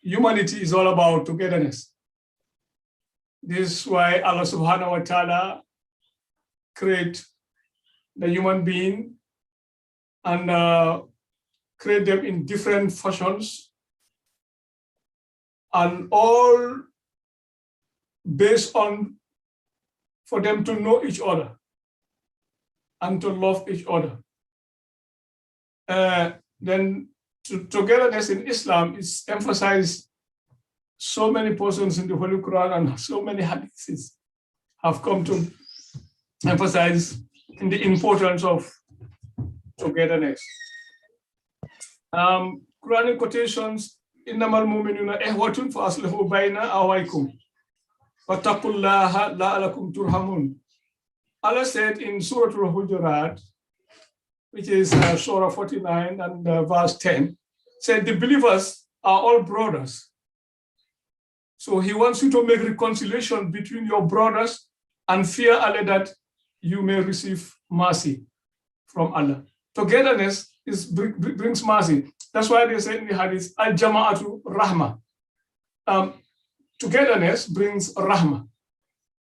humanity is all about togetherness. This is why Allah subhanahu wa ta'ala create the human being and create them in different fashions, and all based on for them to know each other and to love each other. Then togetherness in Islam is emphasized. So many persons in the Holy Quran and so many hadiths have come to emphasize in the importance of togetherness. Quranic quotations, innamal mu'minuna ihwatun fa aslihu bayna awaykum wattaqullaha la'allakum turhamun. Allah said in Surah Al-Hujurat, which is Surah 49 and verse 10, said the believers are all brothers. So he wants you to make reconciliation between your brothers and fear Allah that you may receive mercy from Allah. Togetherness brings mercy. That's why they say in the hadith, al-jama'atu rahma. Togetherness brings rahma.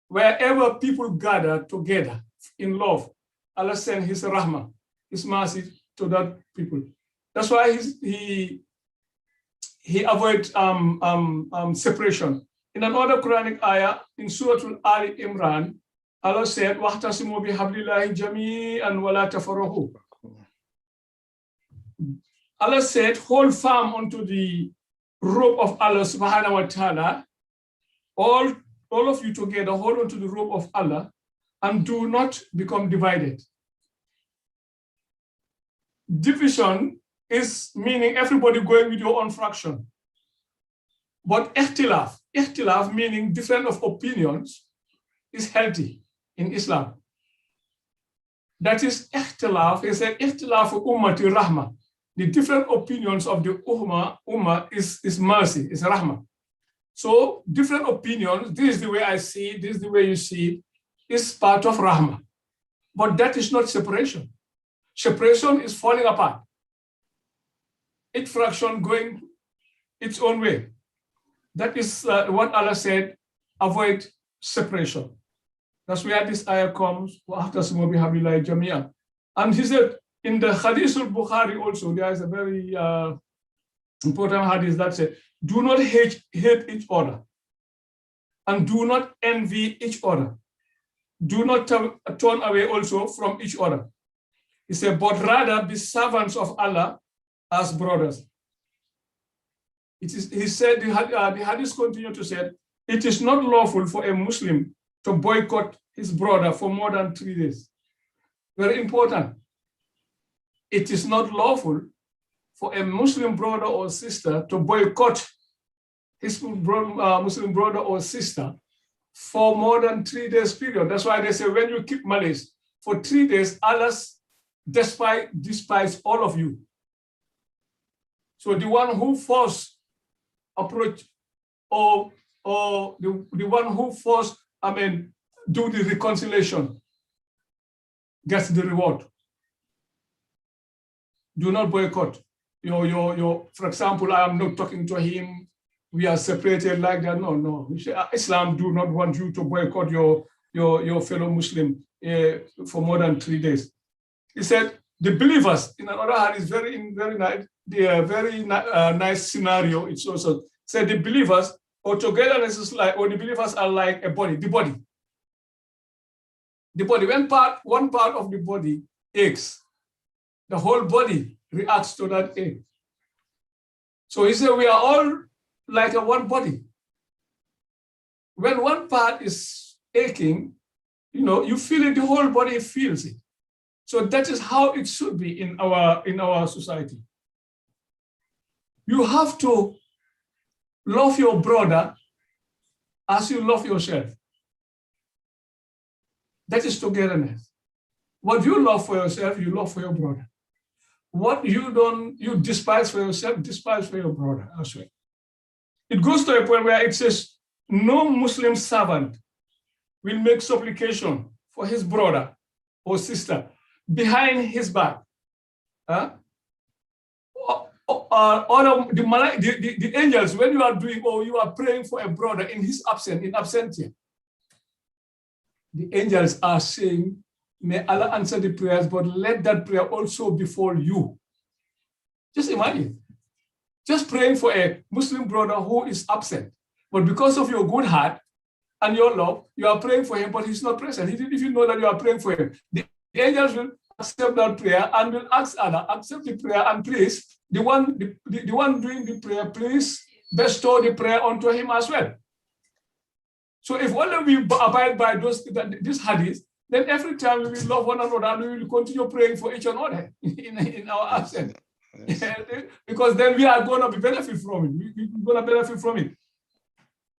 Wherever people gather together in love, Allah sends his rahma, his mercy to that people. That's why he avoids separation. In another Quranic ayah, in Surah Al Imran, Allah said, "Wahtasimu bihablillahi jami'an wa la tafarraqu." Allah said, hold firm onto the rope of Allah subhanahu wa ta'ala. All of you together, hold onto the rope of Allah and do not become divided. Division is meaning everybody going with your own fraction. But ikhtilaf meaning different of opinions, is healthy in Islam. That is ikhtilaf, he said ikhtilaf ummati rahma. The different opinions of the ummah is mercy, is rahma. So different opinions, this is the way I see it, this is the way you see it, is part of rahma. But that is not separation. Separation is falling apart. Each fraction going its own way. That is what Allah said, avoid separation. That's where this ayah comes, and he said, in the Hadith al-Bukhari also, there is a very important hadith that said, do not hate each other, and do not envy each other. Do not turn away also from each other. He said, but rather be servants of Allah as brothers. He said, the hadith continued to say, it is not lawful for a Muslim to boycott his brother for more than 3 days. Very important. It is not lawful for a Muslim brother or sister to boycott his Muslim brother or sister for more than 3 days period. That's why they say when you keep malice for 3 days, Allah despise all of you. So the one who first approach or the one who first, do the reconciliation gets the reward. Do not boycott. For example, I am not talking to him, we are separated like that. No. Islam do not want you to boycott your fellow Muslim for more than 3 days. He said, the believers, in another hand, is very nice. The very nice scenario. It's also said the believers, or togetherness is like, or the believers are like a body. The body. When one part of the body aches, the whole body reacts to that ache. So he said we are all like a one body. When one part is aching, you feel it, the whole body feels it. So that is how it should be in our society. You have to love your brother as you love yourself. That is togetherness. What you love for yourself, you love for your brother. What you despise for yourself, despise for your brother as well. It goes to a point where it says, no Muslim servant will make supplication for his brother or sister behind his back. the angels, when you are doing or you are praying for a brother in his absence, in absentia, the angels are saying, may Allah answer the prayers, but let that prayer also befall you. Just imagine, just praying for a Muslim brother who is absent, but because of your good heart and your love, you are praying for him, but he's not present. He didn't even know that you are praying for him. The angels will accept that prayer and will ask Allah, accept the prayer, and please, the one doing the prayer, please bestow the prayer onto him as well. So if only we abide by this hadith, then every time we will love one another and we will continue praying for each other in our absence. Because then we are going to be benefit from it. We're going to benefit from it.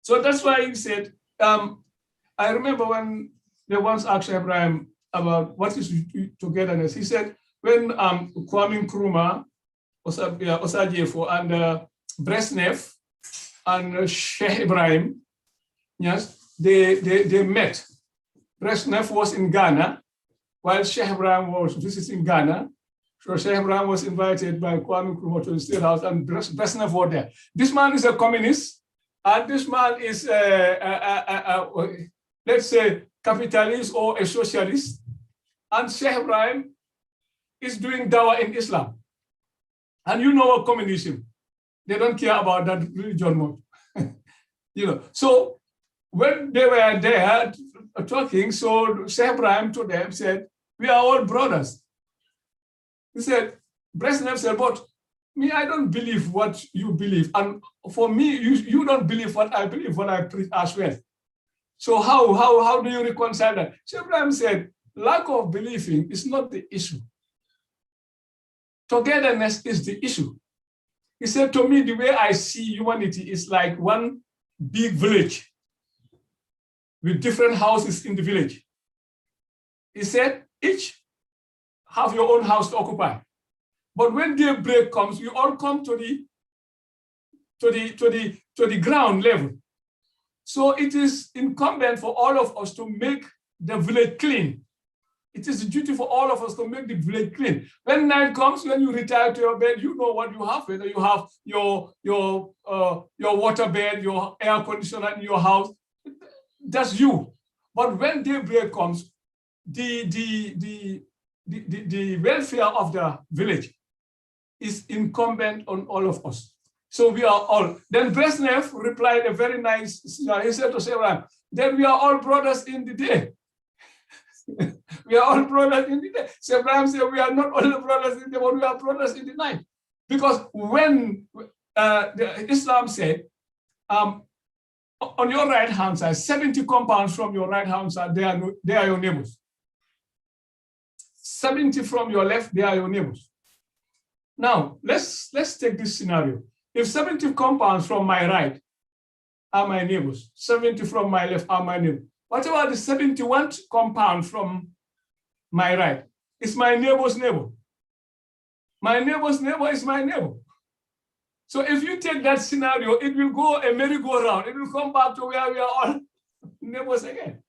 So that's why he said, I remember when they once asked Abraham about what is togetherness. He said, when Kwame Nkrumah, Osajefo, and Brezhnev and Sheikh Ibrahim, yes, they met. Brezhnev was in Ghana, while Sheikh Ibrahim was visiting Ghana. So Sheikh Ibrahim was invited by Kwame Nkrumah to the State House, and Brezhnev was there. This man is a communist, and this man is, let's say, capitalist or a socialist, and Sheikh Ibrahim is doing dawah in Islam. And you know what communism, they don't care about that religion much. So when they were there talking, so Sheikh Ibrahim to them said, we are all brothers. He said, Brezhnev said, but me, I don't believe what you believe. And for me, you don't believe what I believe, what I preach as well. So how do you reconcile that? Sheikh Ibrahim said, lack of believing is not the issue. Togetherness is the issue. He said, to me, the way I see humanity is like one big village with different houses in the village. He said, each have your own house to occupy. But when daybreak comes, you all come to the ground level. So it is incumbent for all of us to make the village clean. It is the duty for all of us to make the village clean. When night comes, when you retire to your bed, you know what you have. Whether you have your water bed, your air conditioner in your house, that's you. But when daybreak comes, the welfare of the village is incumbent on all of us. So we are all. Then Brezhnev replied a very nice, he said to Sheikh, then we are all brothers in the day. We are all brothers in the day. Sheikh Ibrahim said, we are not only brothers in the day, but we are brothers in the night. Because when Islam said, on your right hand side, 70 compounds from your right hand side, they are your neighbors. 70 from your left, they are your neighbors. Now, let's take this scenario. If 70 compounds from my right are my neighbors, 70 from my left are my neighbors. What about the 71 compound from my right? It's my neighbor's neighbor. My neighbor's neighbor is my neighbor. So if you take that scenario, it will go a merry-go-round. It will come back to where we are all neighbors again.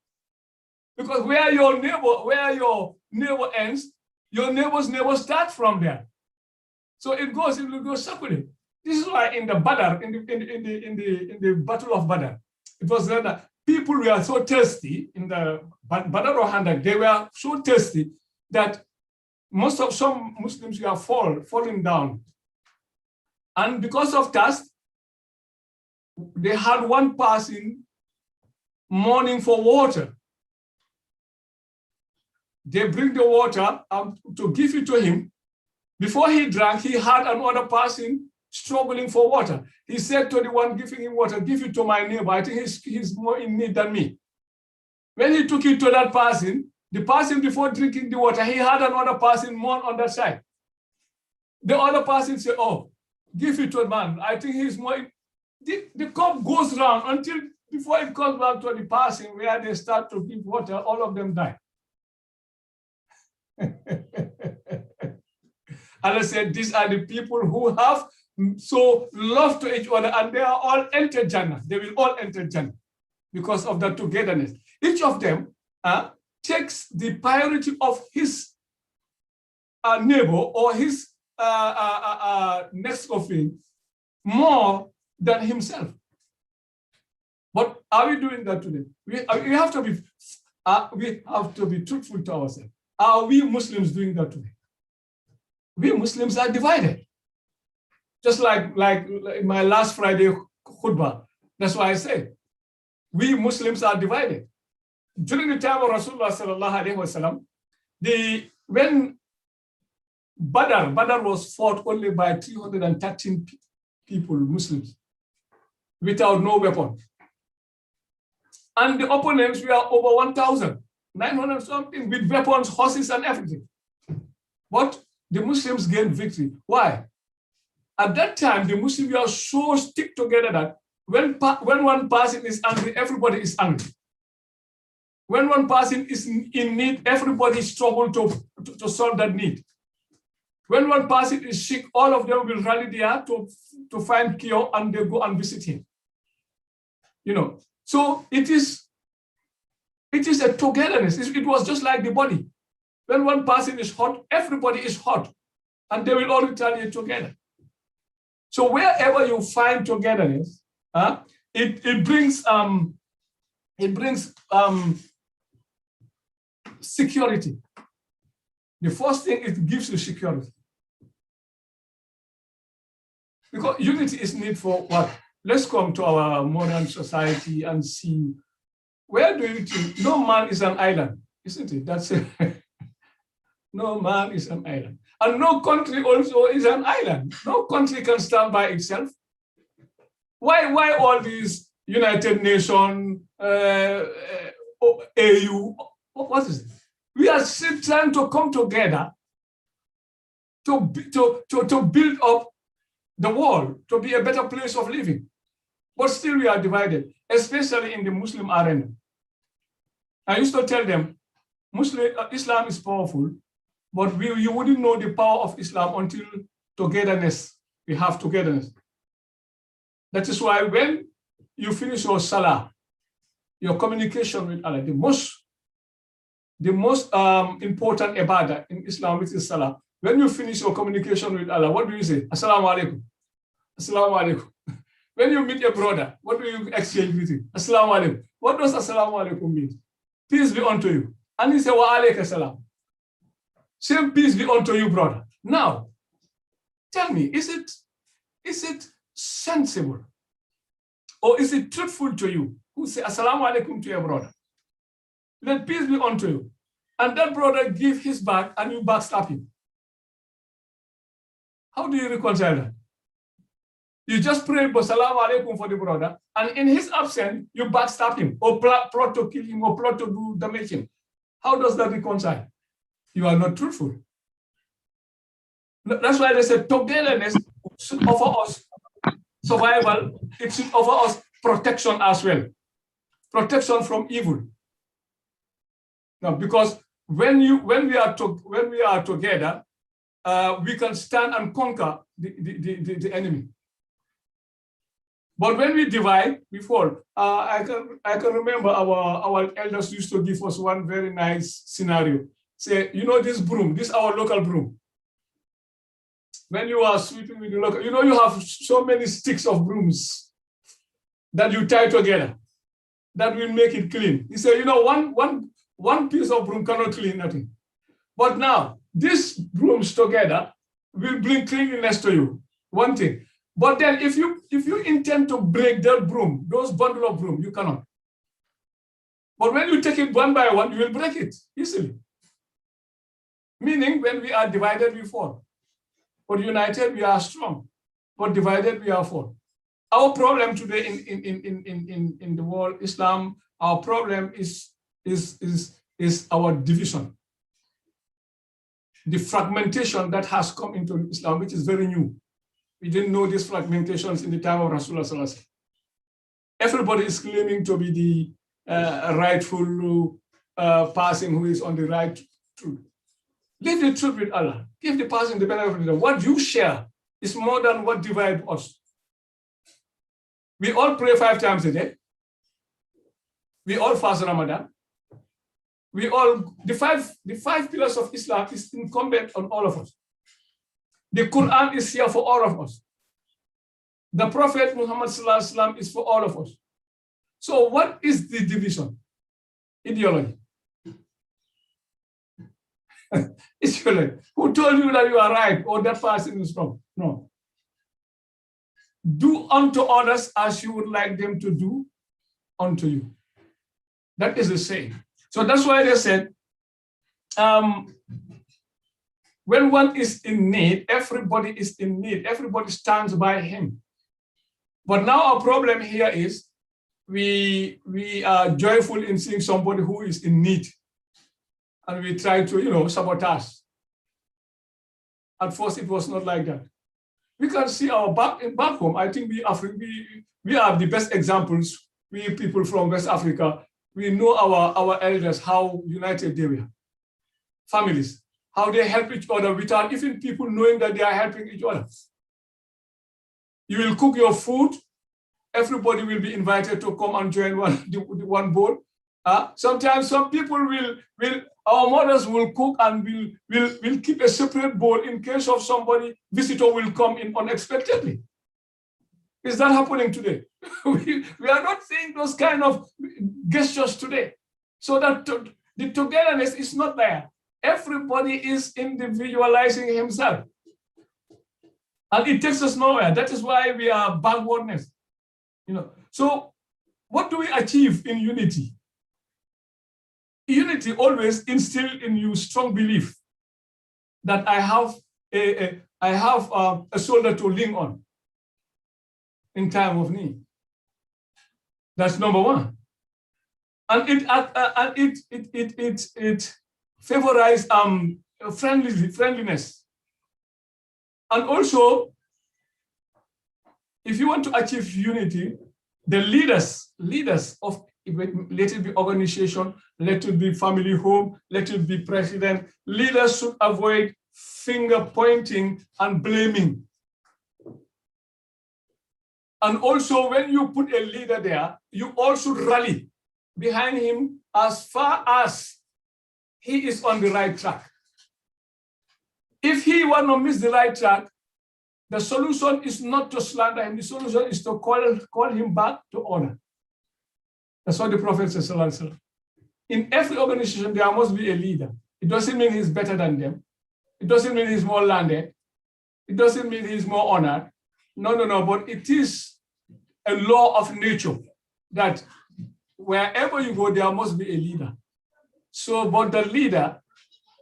Because where your neighbor ends, your neighbor's neighbor starts from there. So it will go circularly. This is why in the Badr, in the Battle of Badr, it was that people were so thirsty in the Badr or Handak, they were so thirsty that some Muslims were falling down. And because of thirst, they had one person mourning for water. They bring the water to give it to him. Before he drank, he had another person struggling for water. He said to the one giving him water, give it to my neighbor. I think he's more in need than me. When he took it to that person, the person before drinking the water, he had another person more on that side. The other person said, oh, give it to a man. I think he's more. The cup goes round until before it comes back to the person where they start to give water, all of them die. Allah said, these are the people who have so love to each other, and they are all entered Jannah. They will all enter Jannah because of that togetherness. Each of them takes the priority of his neighbor or his next of him more than himself. But are we doing that today? We have to be truthful to ourselves. Are we Muslims doing that today? We Muslims are divided. Just like in my last Friday khutbah, that's why I say, we Muslims are divided. During the time of Rasulullah sallallahu alaihi wasallam, when Badr was fought only by 313 people, Muslims, without no weapon. And the opponents were over 1,900 something with weapons, horses, and everything. But the Muslims gained victory. Why? At that time, the Muslims were so stick together that when one person is angry, everybody is angry. When one person is in need, everybody struggle to solve that need. When one person is sick, all of them will rally there to find cure, and they go and visit him. So it is a togetherness. It was just like the body. When one person is hot, everybody is hot, and they will all retaliate together. So wherever you find togetherness, it brings security. The first thing, it gives you security. Because unity is need for what? Let's come to our modern society and see, where do you think? No man is an island, isn't it? That's it. No man is an island. And no country also is an island. No country can stand by itself. Why all these United Nations, AU, what is it? We are still trying to come together to build up the world, to be a better place of living. But still we are divided, especially in the Muslim arena. I used to tell them, Islam is powerful, but you wouldn't know the power of Islam until togetherness. We have togetherness. That is why when you finish your salah, your communication with Allah, the most important ibadah in Islam, which is salah. When you finish your communication with Allah, what do you say? Assalamu alaikum. Assalamu alaikum. When you meet your brother, what do you exchange with him? Assalamu alaikum. What does assalamu alaikum mean? Peace be unto you. And he said, wa alaikum salam. Same peace be unto you, brother. Now, tell me, is it sensible? Or is it truthful to you who say assalamu alaikum to your brother? Let peace be unto you. And that brother give his back and you backstab him. How do you reconcile that? You just pray for salamu alaikum for the brother, and in his absence, you backstab him, or plot to kill him, or plot to do damage him. How does that reconcile? You are not truthful. That's why they say togetherness should offer us survival. It should offer us protection as well. Protection from evil. Now, because when we are together, we can stand and conquer the enemy. But when we divide, we fall. I can remember our elders used to give us one very nice scenario. Say, this broom, this our local broom. When you are sweeping with the local, you have so many sticks of brooms that you tie together that will make it clean. He said, one piece of broom cannot clean nothing. But now, these brooms together will bring cleanliness to you. One thing. But then if you intend to break that broom, those bundle of broom, you cannot. But when you take it one by one, you will break it easily. Meaning, when we are divided, we fall. But united, we are strong. But divided, we are fall. Our problem today in the world, Islam, our problem is our division. The fragmentation that has come into Islam, which is very new. We didn't know these fragmentations in the time of Rasulullah sallallahu alaihi wasallam. Everybody is claiming to be the rightful person who is on the right truth. Leave the truth with Allah. Give the person the benefit of the doubt. What you share is more than what divides us. We all pray 5 times a day. We all fast Ramadan. The five pillars of Islam is incumbent on all of us. The Quran is here for all of us. The Prophet Muhammad Sallallahu Alaihi Wasallam is for all of us. So what is the division? Ideology. Ideology. Who told you that you are right or that person is wrong? No. Do unto others as you would like them to do unto you. That is the saying. So that's why they said, when one is in need, everybody is in need. Everybody stands by him. But now our problem here is we are joyful in seeing somebody who is in need. And we try to, sabotage. At first, it was not like that. We can see our back home. I think we are the best examples. We people from West Africa, we know our elders, how united they were. Families, how they help each other without even people knowing that they are helping each other. You will cook your food. Everybody will be invited to come and join one bowl. Sometimes some people our mothers will cook and will keep a separate bowl in case of visitor will come in unexpectedly. Is that happening today? we are not seeing those kind of gestures today. So that the togetherness is not there. Everybody is individualizing himself. And it takes us nowhere. That is why we are backwardness. So what do we achieve in unity? Unity always instill in you strong belief that I have a shoulder to lean on in time of need. That's number one. And it favorize friendliness. And also, if you want to achieve unity, the leaders of, let it be organization, let it be family home, let it be president, leaders should avoid finger pointing and blaming. And also, when you put a leader there, you also rally behind him as far as he is on the right track. If he will not miss the right track, the solution is not to slander him. The solution is to call him back to honor. That's what the Prophet said. In every organization, there must be a leader. It doesn't mean he's better than them. It doesn't mean he's more landed. It doesn't mean he's more honored. No. But it is a law of nature that wherever you go, there must be a leader. So, but the leader,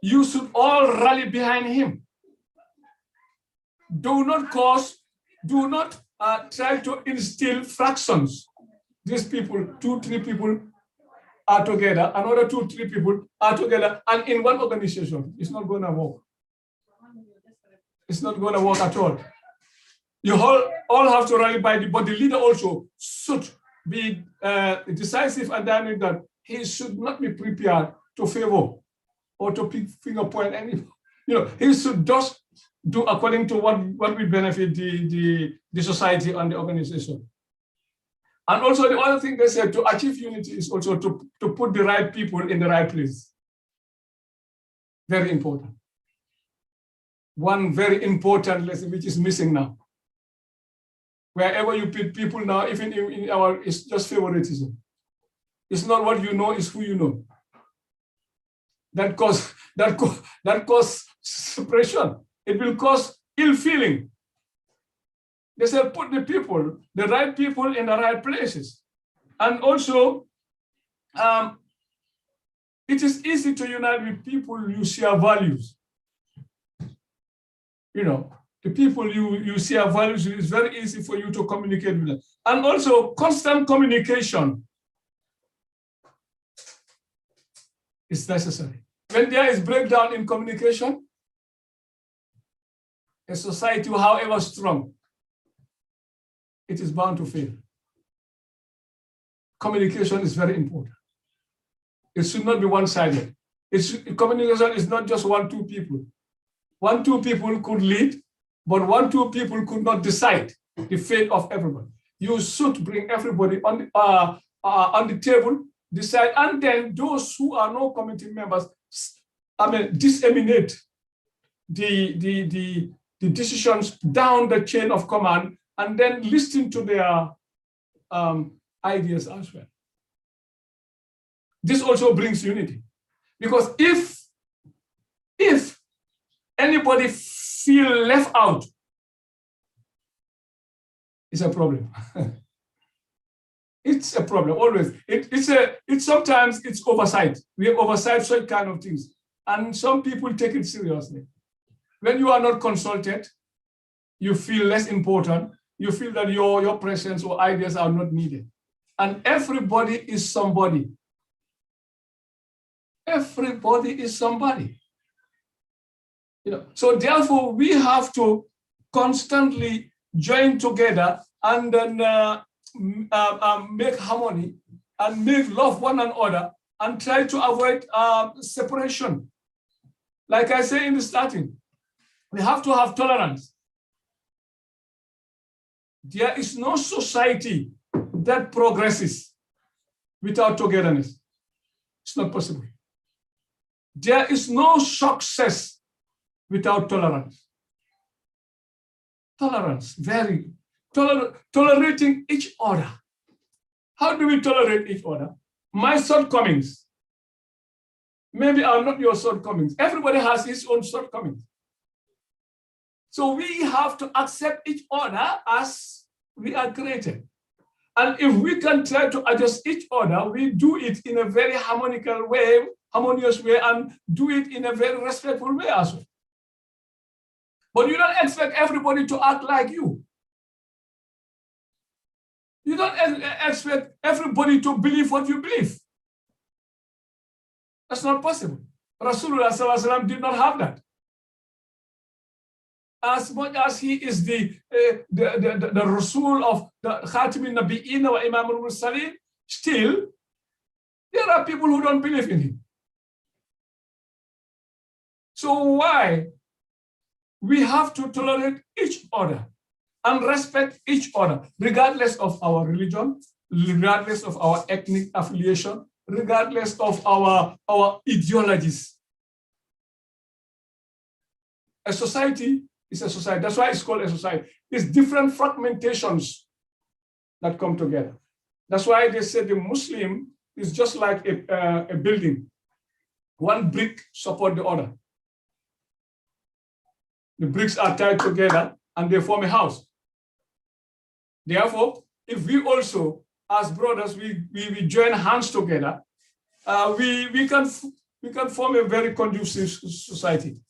you should all rally behind him. Do not try to instill fractions. These people, 2-3 people are together, another 2-3 people are together, and in one organization. It's not going to work. It's not going to work at all. You all have to rally by but the leader also should be decisive and dynamic that he should not be prepared to favor or to pick finger point anyone. He should just do according to what will benefit the society and the organization. And also the other thing they said, to achieve unity is also to put the right people in the right place. Very important. One very important lesson which is missing now. Wherever you put people now, even in it's just favoritism. It's not what you know, it's who you know. That cause suppression. It will cause ill feeling. They said put the right people in the right places. And also, it is easy to unite with people you share values. The people you share values, it's very easy for you to communicate with them. And also, constant communication is necessary. When there is breakdown in communication, a society, however strong, it is bound to fail. Communication is very important. It should not be one-sided. Communication is not just 1-2 people. 1-2 people could lead, but 1-2 people could not decide the fate of everyone. You should bring everybody on the table, decide, and then those who are no committee members, disseminate the the decisions down the chain of command and then listen to their ideas as well. This also brings unity. Because if anybody feel left out, it's a problem. It's a problem, always. It's sometimes it's oversight. We oversight such kind of things. And some people take it seriously. When you are not consulted, you feel less important. You feel that your presence or ideas are not needed. And everybody is somebody. Everybody is somebody. So therefore, we have to constantly join together and then make harmony and make love one another and try to avoid separation. Like I say in the starting, we have to have tolerance. There is no society that progresses without togetherness. It's not possible. There is no success without tolerance. Tolerance, very tolerating each other. How do we tolerate each other? My shortcomings. Maybe I'm not your shortcomings. Everybody has his own shortcomings. So we have to accept each other as we are created. And if we can try to adjust each other, we do it in a very harmonious way, and do it in a very respectful way as well. But you don't expect everybody to act like you. You don't expect everybody to believe what you believe. That's not possible. Rasulullah ﷺ did not have that. As much as he is the Rasul of the Khatim al-Nabi'in wa Imam al-Mursalin, still, there are people who don't believe in him. So why? We have to tolerate each other and respect each other, regardless of our religion, regardless of our ethnic affiliation, regardless of our ideologies. A society is a society. That's why it's called a society. It's different fragmentations that come together. That's why they say the Muslim is just like a building. One brick supports the other. The bricks are tied together and they form a house. Therefore, if we also, as brothers, we join hands together, we can form a very conducive society.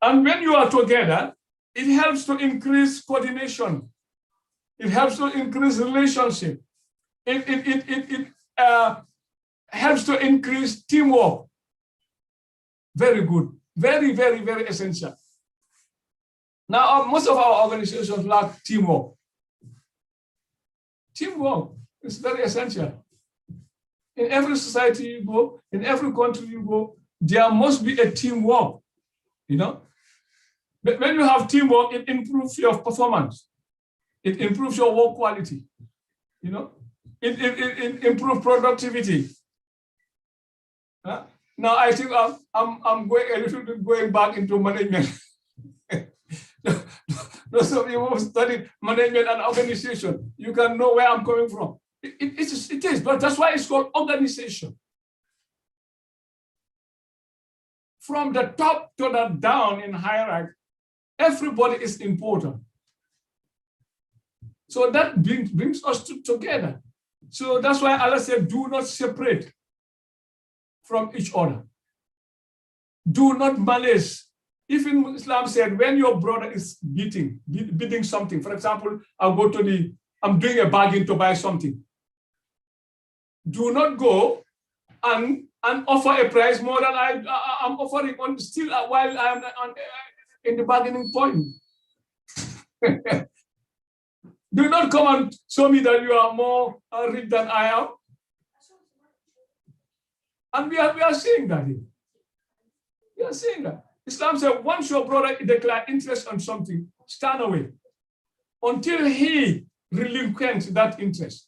And when you are together, it helps to increase coordination. It helps to increase relationship. It helps to increase teamwork. Very good. Very, very, very essential. Now, most of our organizations lack teamwork. Teamwork is very essential. In every society you go, in every country you go, there must be a teamwork, But when you have teamwork, it improves your performance. It improves your work quality, It improves productivity. Now I think I'm going a little bit going back into management. Those of you who studied management and organization, you can know where I'm coming from. It is, but that's why it's called organization. From the top to the down in hierarchy, everybody is important. So that brings us together. So that's why Allah said, do not separate from each other. Do not malice. Even Islam said, when your brother is bidding something, for example, I'm doing a bargain to buy something. Do not go and offer a price more than I'm offering on still while I'm in the bargaining point. Do not come and show me that you are more rich than I am. And we are seeing that here. We are seeing that. Islam said, once your brother declares interest on something, stand away until he relinquishes that interest.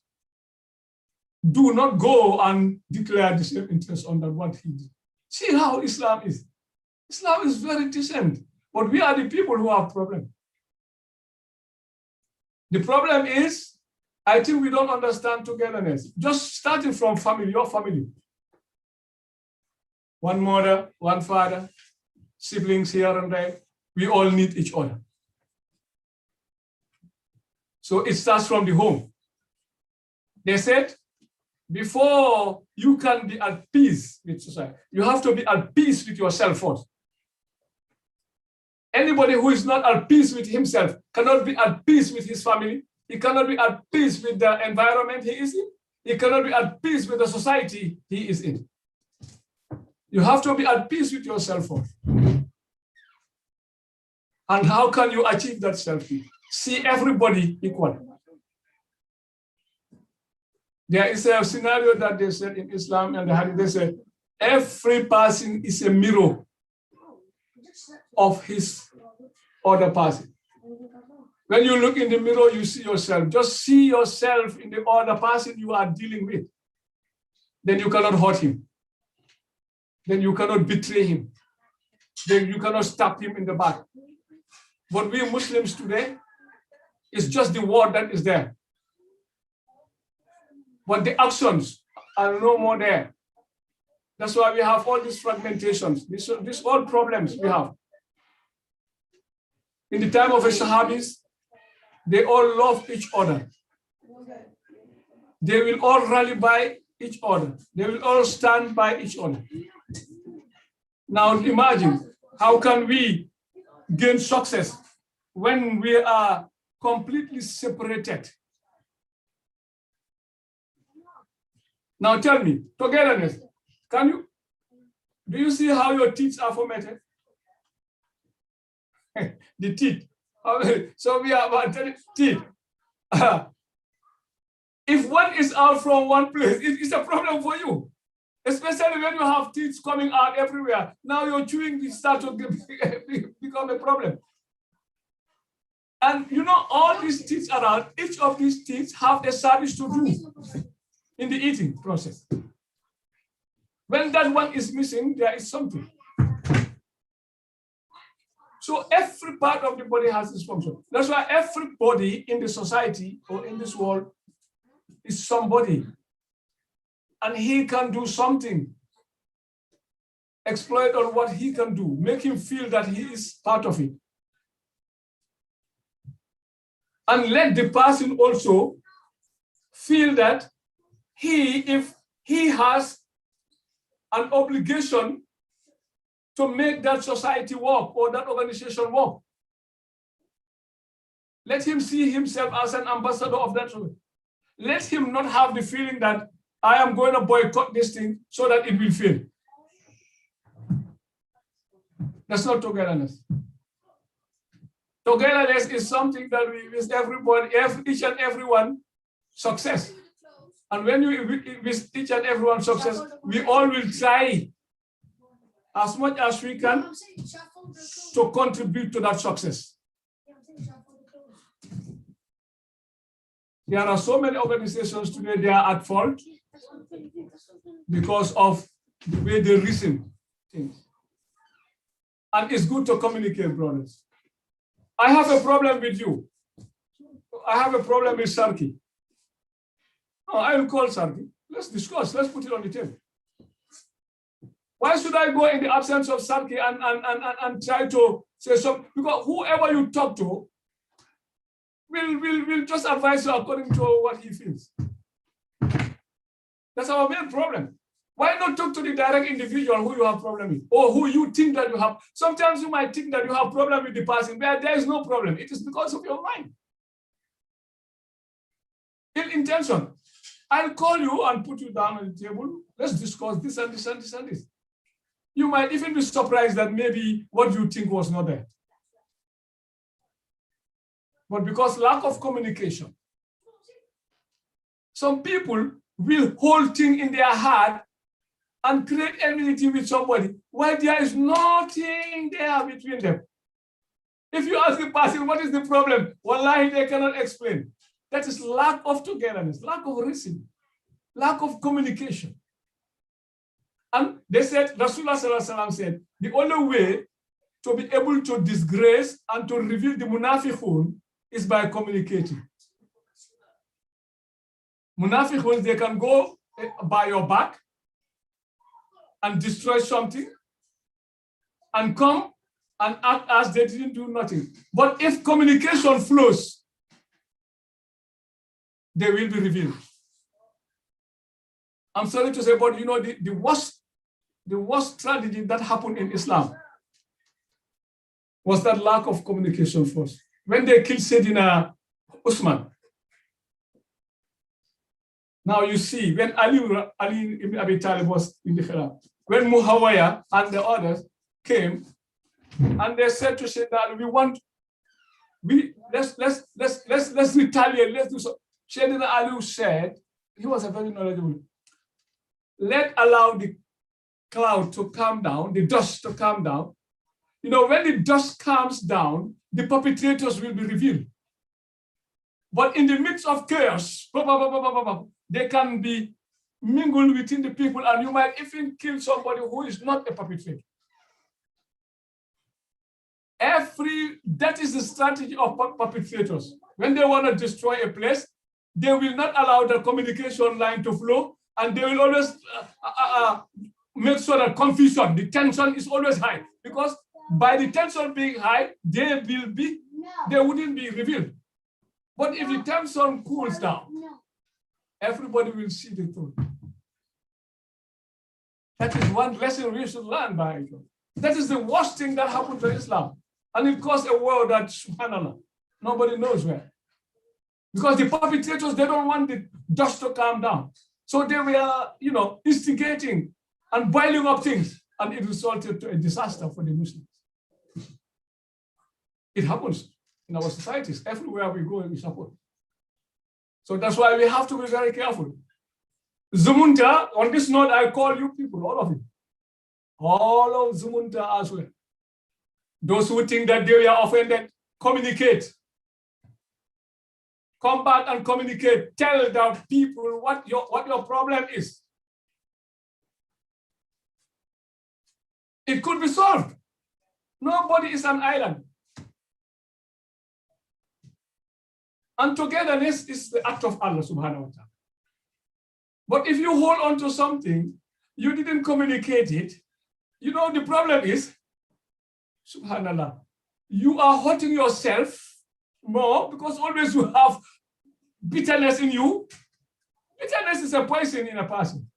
Do not go and declare the same interest on that what he did. See how Islam is. Islam is very decent. But we are the people who have problem. The problem is, I think we don't understand togetherness. Just starting from family, your family. One mother, one father, siblings here and there. We all need each other. So it starts from the home. They said, before you can be at peace with society, you have to be at peace with yourself first. Anybody who is not at peace with himself cannot be at peace with his family. He cannot be at peace with the environment he is in. He cannot be at peace with the society he is in. You have to be at peace with yourself first. And how can you achieve that self-peace? See everybody equal. There is a scenario that they said in Islam and the Hadith, they said, every person is a mirror of his other person. When you look in the mirror, you see yourself. Just see yourself in the other person you are dealing with. Then you cannot hurt him. Then you cannot betray him. Then you cannot stab him in the back. But we Muslims today, it's just the word that is there. But the actions are no more there. That's why we have all these fragmentations, these all problems we have. In the time of the Sahabis, they all love each other. They will all rally by each other. They will all stand by each other. Now imagine, how can we gain success when we are completely separated? Now tell me, togetherness, do you see how your teeth are formatted? The teeth. So we have teeth. If one is out from one place, it's a problem for you. Especially when you have teeth coming out everywhere. Now your chewing will start to become a problem. And you know, all these teeth around, each of these teeth have a service to do in the eating process. When that one is missing, there is something. So every part of the body has its function. That's why everybody in the society or in this world is somebody. And he can do something. Exploit on what he can do. Make him feel that he is part of it. And let the person also feel that if he has an obligation to make that society work or that organization work. Let him see himself as an ambassador of that. Let him not have the feeling that I am going to boycott this thing so that it will fail. That's not togetherness. Togetherness is something that we wish everybody, each and everyone success. And when we wish each and everyone success, we all will try as much as we can to contribute to that success. There are so many organizations today, they are at fault because of the way they reason things. And it's good to communicate, brothers. I have a problem with you. I have a problem with Sarki. No, I will call Sarki. Let's discuss. Let's put it on the table. Why should I go in the absence of Sarki and try to say something? Because whoever you talk to will just advise you according to what he feels. That's our main problem. Why not talk to the direct individual who you have problem with, or who you think that you have? Sometimes you might think that you have problem with the person, but there is no problem. It is because of your mind. Ill intention. I'll call you and put you down on the table. Let's discuss this and this and this and this. You might even be surprised that maybe what you think was not there. But because lack of communication, some people will hold things in their heart and create enmity with somebody while there is nothing there between them. If you ask the person, what is the problem? Wallahi, they cannot explain. That is lack of togetherness, lack of reason, lack of communication. And they said, Rasulullah sallallahu alaihi wasallam said, the only way to be able to disgrace and to reveal the munafiqun is by communicating. Munafiqun, they can go by your back and destroy something and come and act as they didn't do nothing. But if communication flows, they will be revealed. I'm sorry to say, but you know, the worst tragedy that happened in Islam was that lack of communication first. When they killed Sayyidina Usman, now you see, when Ali ibn Abi Talib was in the Khilaf, when Muawiyah and the others came, and they said to Sayyidina Ali, let's retaliate, let's do so. Sayyidina Ali said, he was a very knowledgeable, allow the cloud to calm down, the dust to calm down. You know, when the dust calms down, the perpetrators will be revealed. But in the midst of chaos, they can be mingled within the people, and you might even kill somebody who is not a perpetrator. That is the strategy of perpetrators. When they want to destroy a place, they will not allow the communication line to flow, and they will always make sure that confusion, the tension is always high, because by the tension being high, they wouldn't be revealed. But if the tension cools down, everybody will see the truth. That is one lesson we should learn by it. That is the worst thing that happened to Islam. And it caused a war that, subhanAllah, nobody knows where. Because the perpetrators, they don't want the dust to calm down. So they were, you know, instigating and boiling up things. And it resulted to a disaster for the Muslims. It happens in our societies. Everywhere we go, it happens. So that's why we have to be very careful. Zumuntah, on this note, I call you people, all of you. All of Zumuntah as well. Those who think that they were offended, communicate. Come back and communicate. Tell the people what your problem is. It could be solved. Nobody is an island. And togetherness is the act of Allah subhanahu wa ta'ala. But if you hold on to something, you didn't communicate it, you know, the problem is, subhanallah, you are hurting yourself more because always you have bitterness in you. Bitterness is a poison in a person.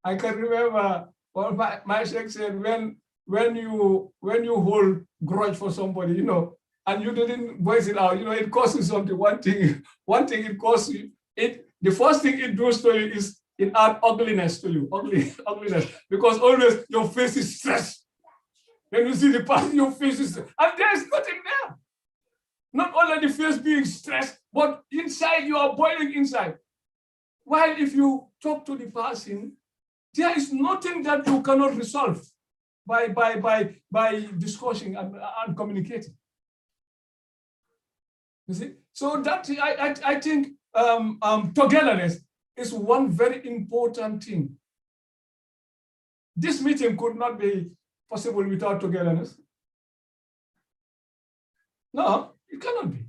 I can remember what my Sheikh said, when you hold grudge for somebody, you know, and you didn't voice it out, you know, it costs you something. One thing it costs you, the first thing it does to you is it adds ugliness to you, ugliness, because always your face is stressed. When you see the person, your face is stressed, and there's nothing there. Not only the face being stressed, but inside you are boiling inside. While if you talk to the person, there is nothing that you cannot resolve by discussing and communicating. You see, so that I think togetherness is one very important thing. This meeting could not be possible without togetherness. No, it cannot be.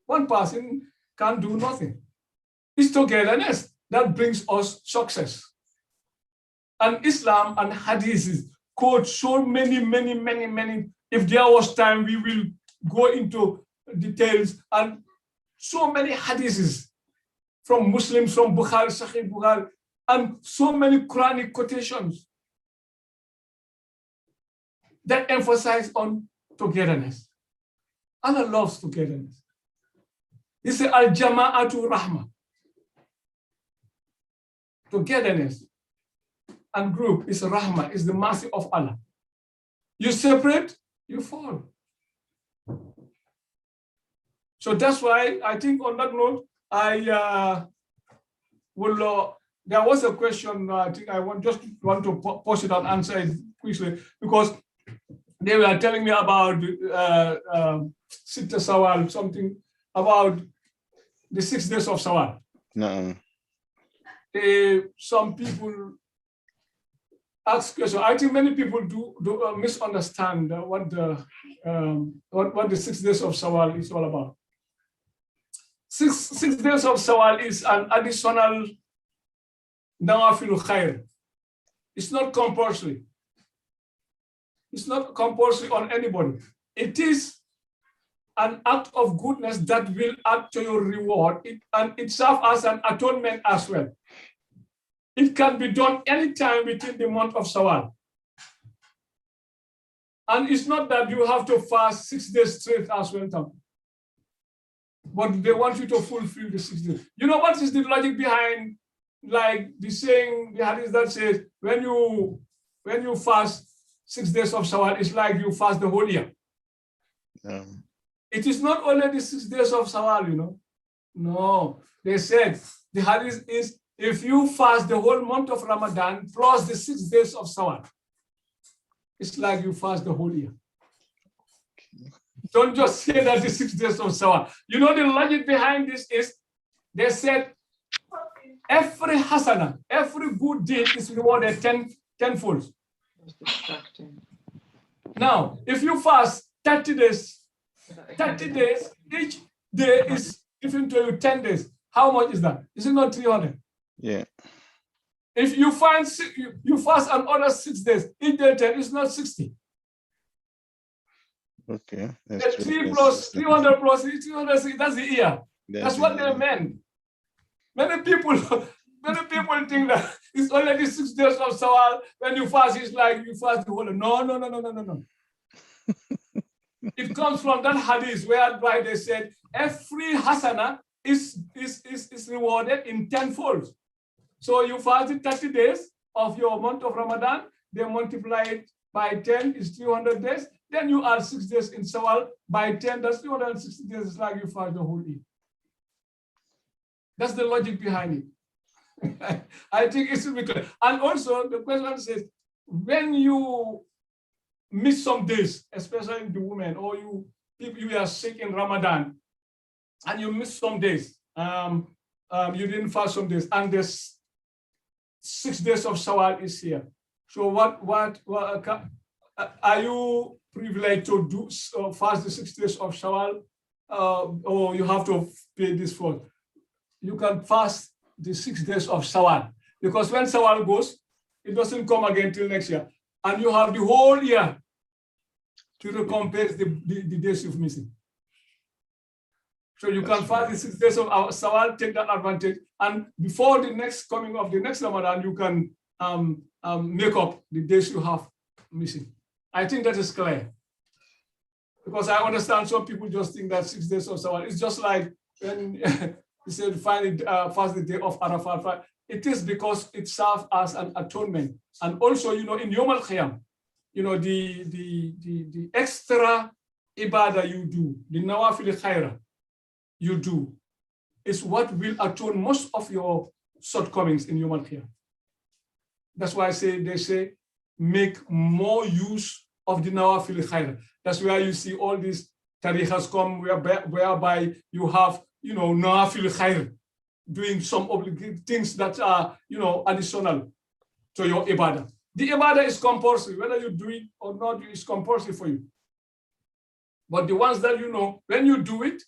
One person can do nothing. It's togetherness that brings us success. And Islam and Hadiths quote so many. If there was time, we will go into details, and so many Hadiths from Muslims, from Bukhari, Sahih Bukhari, and so many Quranic quotations that emphasize on togetherness. Allah loves togetherness. He said, Al-Jama'atu Rahma. Togetherness and group is Rahma, is the mercy of Allah. You separate, you fall. So that's why I think on that note, there was a question, I think I want to post it and answer it quickly, because they were telling me about Sitta Shawwal, something about the 6 days of Shawwal. No. Some people ask question. I think many people do misunderstand what the 6 days of Shawwal is all about. Six days of Shawwal is an additional nawafil khair. It's not compulsory. It's not compulsory on anybody. It is an act of goodness that will add to your reward, and it serves as an atonement as well. It can be done anytime within the month of Shawwal. And it's not that you have to fast 6 days straight as well, but they want you to fulfill the 6 days. You know what is the logic behind, like the saying, the hadith that says, when you fast 6 days of Shawwal, it's like you fast the whole year. It is not only the 6 days of Shawwal, you know. No, they said the hadith is, if you fast the whole month of Ramadan plus the 6 days of Shawwal, it's like you fast the whole year. Don't just say that the 6 days of Shawwal. You know the logic behind this is, they said every hasana, every good deed is rewarded tenfold. Now, if you fast 30 days, each day is given to you 10 days. How much is that? Is it not 300? Yeah. If you you fast another 6 days, each day 10, it's not 60. Okay. That's 3 plus 300 plus 360, that's the year. That's what they meant. Many people think that it's already 6 days of Shawwal. When you fast, it's like you fast the whole. No. It comes from that hadith whereby they said every hasana is rewarded in tenfold. So you fast 30 days of your month of Ramadan, they multiply it by 10 is 300 days. Then you add 6 days in Shawwal by 10, that's 360 days. It's like you fast the whole year. That's the logic behind it. I think it should be clear. And also the question says, when you miss some days, especially the women, or you are sick in Ramadan, and you miss some days, you didn't fast some days, and there's 6 days of Shawwal is here. So what are you privileged to do fast the 6 days of Shawwal, or you have to pay this for? You can fast the 6 days of Shawwal, because when Shawwal goes, it doesn't come again till next year, and you have the whole year to recompense the days you've missing. So you can fast the 6 days of Shawwal, take that advantage, and before the next coming of the next Ramadan, you can make up the days you have missing. I think that is clear, because I understand some people just think that 6 days of Shawwal is just like when you said fast the day of Arafat. It is because it serves as an atonement, and also, you know, in Yom Al-Qiyam, you know, the extra ibadah you do, the nawafil khaira you do, is what will atone most of your shortcomings in Yom Al-Qiyam. That's why they say make more use of the nawafil khaira. That's why you see all these tariqas come whereby you have, you know, nawafil khair, doing some obligated things that are, you know, additional to your ibadah. The ibadah is compulsory, whether you do it or not, it's compulsory for you. But the ones that, you know, when you do it,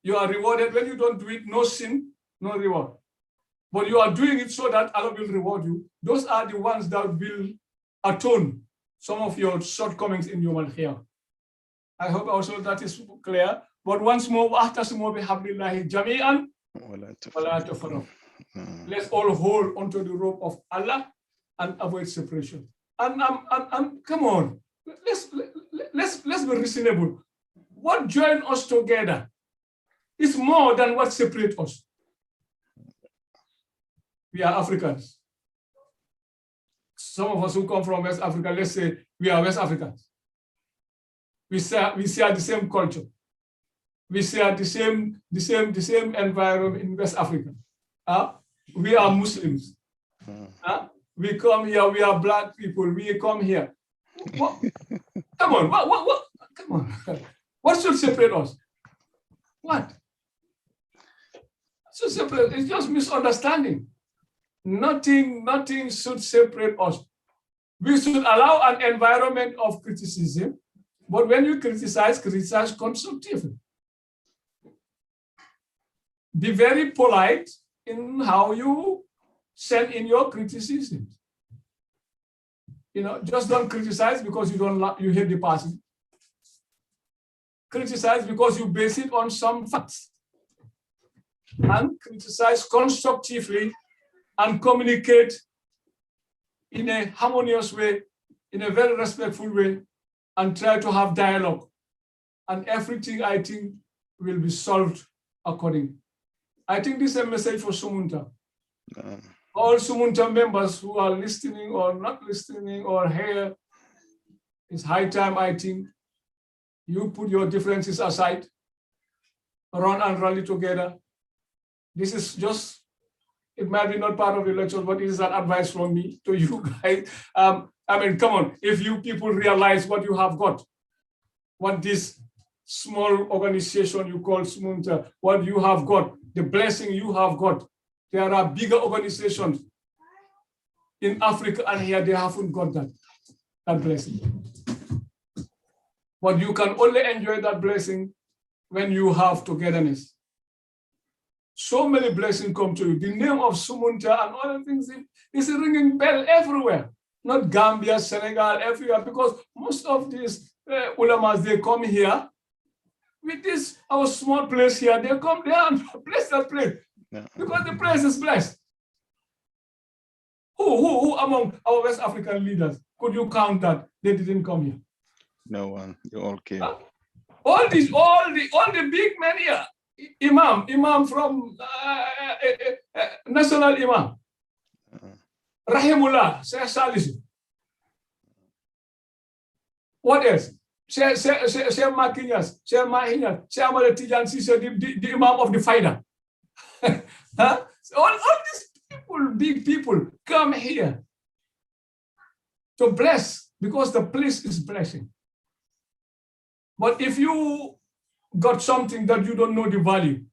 you are rewarded. When you don't do it, no sin, no reward. But you are doing it so that Allah will reward you. Those are the ones that will atone some of your shortcomings in Yom Al-Qiyamah. I hope also that is clear. But once more, وَأَحْتَسِمُوا بِحَبْلِ اللَّهِ جَمِيعًا وَلَا تَفَرَّقُوا. Let's all hold onto the rope of Allah and avoid separation. And come on, let's be reasonable. What joins us together is more than what separates us. We are Africans. Some of us who come from West Africa, let's say we are West Africans. We share the same culture. We share the same environment in West Africa. We are Muslims. We come here, we are Black people, we come here. What? Come on, what? Come on. What should separate us? What? So separate, it's just misunderstanding. Nothing should separate us. We should allow an environment of criticism, but when you criticize, criticize constructively. Be very polite in how you send in your criticism. Just don't criticize because you hate the party. Criticize because you base it on some facts. And criticize constructively and communicate in a harmonious way, in a very respectful way, and try to have dialogue. And everything, I think, will be solved accordingly. I think this is a message for Zumuntah. All Zumuntah members who are listening or not listening or here, it's high time, I think, you put your differences aside, run and rally together. This is just, it might be not part of the lecture, but it is an advice from me to you guys. Come on, if you people realize what you have got, what this small organization you call Zumuntah, what you have got, the blessing you have got, there are bigger organizations in Africa and here they haven't got that blessing. But you can only enjoy that blessing when you have togetherness. So many blessings come to you. The name of Zumuntah and other things is a ringing bell everywhere. Not Gambia, Senegal, everywhere, because most of these ulamas, they come here with this, our small place here, they come there and bless that place. Yeah. Because the place is blessed. Who among our West African leaders could you count that they didn't come here? No one. You all came. All the big men here. Imam from National Imam. Rahimullah, Sheikh Salisu. What else? Sheikh Makinyas, Sheikh Mahinyas, Sheikh Ahmad Tijan Sise, the Imam of the Faida. Huh? All these people, big people, come here to bless because the place is blessing. But if you got something that you don't know the value,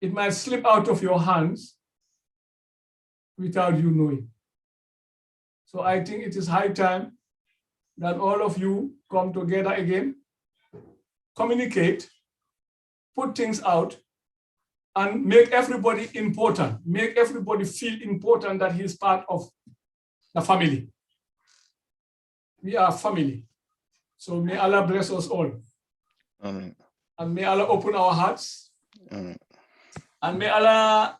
it might slip out of your hands without you knowing. So I think it is high time that all of you come together again, communicate, put things out, and make everybody important, make everybody feel important that he's part of the family. We are family. So may Allah bless us all. Amen. And may Allah open our hearts. Amen. And may Allah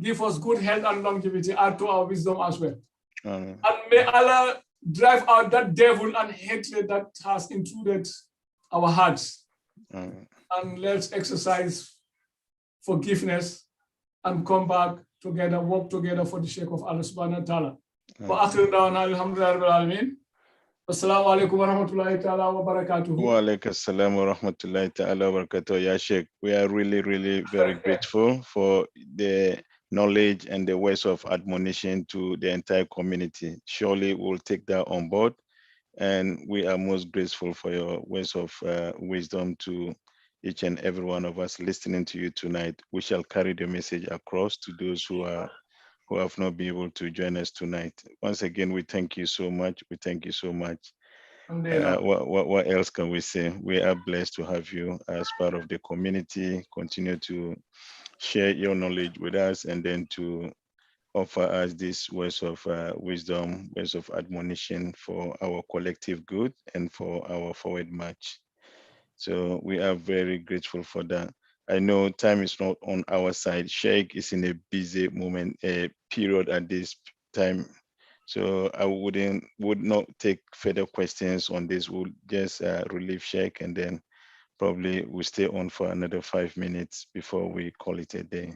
give us good health and longevity, add to our wisdom as well. Amen. And may Allah drive out that devil and hatred that has intruded our hearts. Amen. And let's exercise forgiveness and come back together, work together for the sake of Allah subhanahu wa ta'ala. Wa akhiru da'wana alhamdulillahi rabbil alamin. Assalamu alaikum wa rahmatullahi ta'ala wa barakatuhu. Wa alaikum assalam wa rahmatullahi ta'ala wa barakatuhu. Ya Sheikh, we are really, really very grateful for the knowledge and the words of admonition to the entire community. Surely we'll take that on board. And we are most grateful for your words of wisdom to each and every one of us listening to you tonight. We shall carry the message across to those who have not been able to join us tonight. Once again, we thank you so much. We thank you so much. What else can we say? We are blessed to have you as part of the community. Continue to share your knowledge with us and then to offer us these words of wisdom, words of admonition for our collective good and for our forward march. So we are very grateful for that. I know time is not on our side. Sheikh is in a busy period at this time. So I would not take further questions on this. We'll just relieve Sheikh and then probably we'll stay on for another 5 minutes before we call it a day.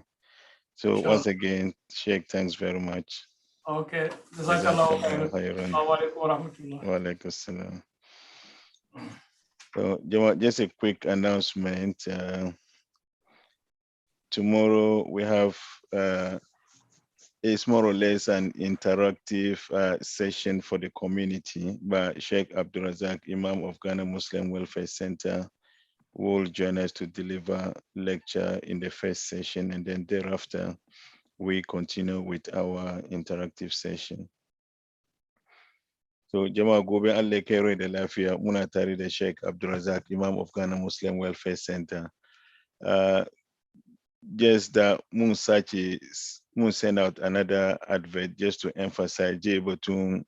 So sure. Once again, Sheikh, thanks very much. Okay. Jazakallah khairan. Wa alaikum assalam. So just a quick announcement. Tomorrow we have it's more or less an interactive session for the community by Sheikh Abdul Razak, Imam of Ghana Muslim Welfare Center, who will join us to deliver lecture in the first session, and then thereafter we continue with our interactive session. So jama'a gobe Allah ya kai rai da lafiya muna tare da Sheikh Abdulrazak, Imam of Ghana Muslim Welfare Center. Just that mun send out another advert just to emphasize je batun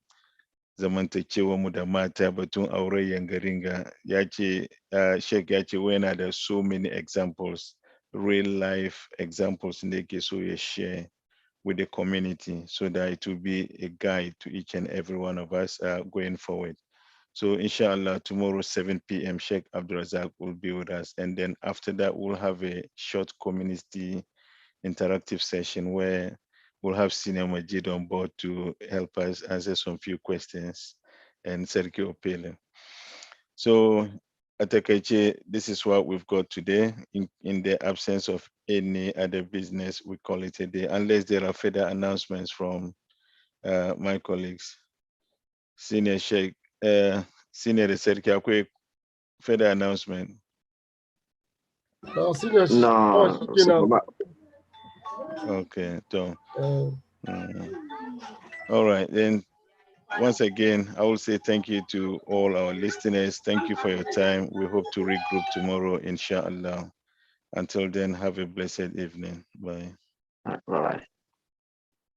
zamantakewa mu da mata batun aurayyan garin ga ya ce Sheikh ya ce yana da so many examples, real life examples da yake so ya share with the community so that it will be a guide to each and every one of us going forward. So inshallah, tomorrow 7 p.m. Sheikh Abdulrazak will be with us. And then after that, we'll have a short community interactive session where we'll have Senior Majid on board to help us answer some few questions and Sergio Opele. So Atakache, this is what we've got today. In the absence of any other business, we call it a day, unless there are further announcements from my colleagues. Senior Sheikh, Senior Sergio, akwai further announcement. No, Okay, so all right, then once again, I will say thank you to all our listeners. Thank you for your time. We hope to regroup tomorrow, inshallah. Until then, have a blessed evening. Bye. Bye.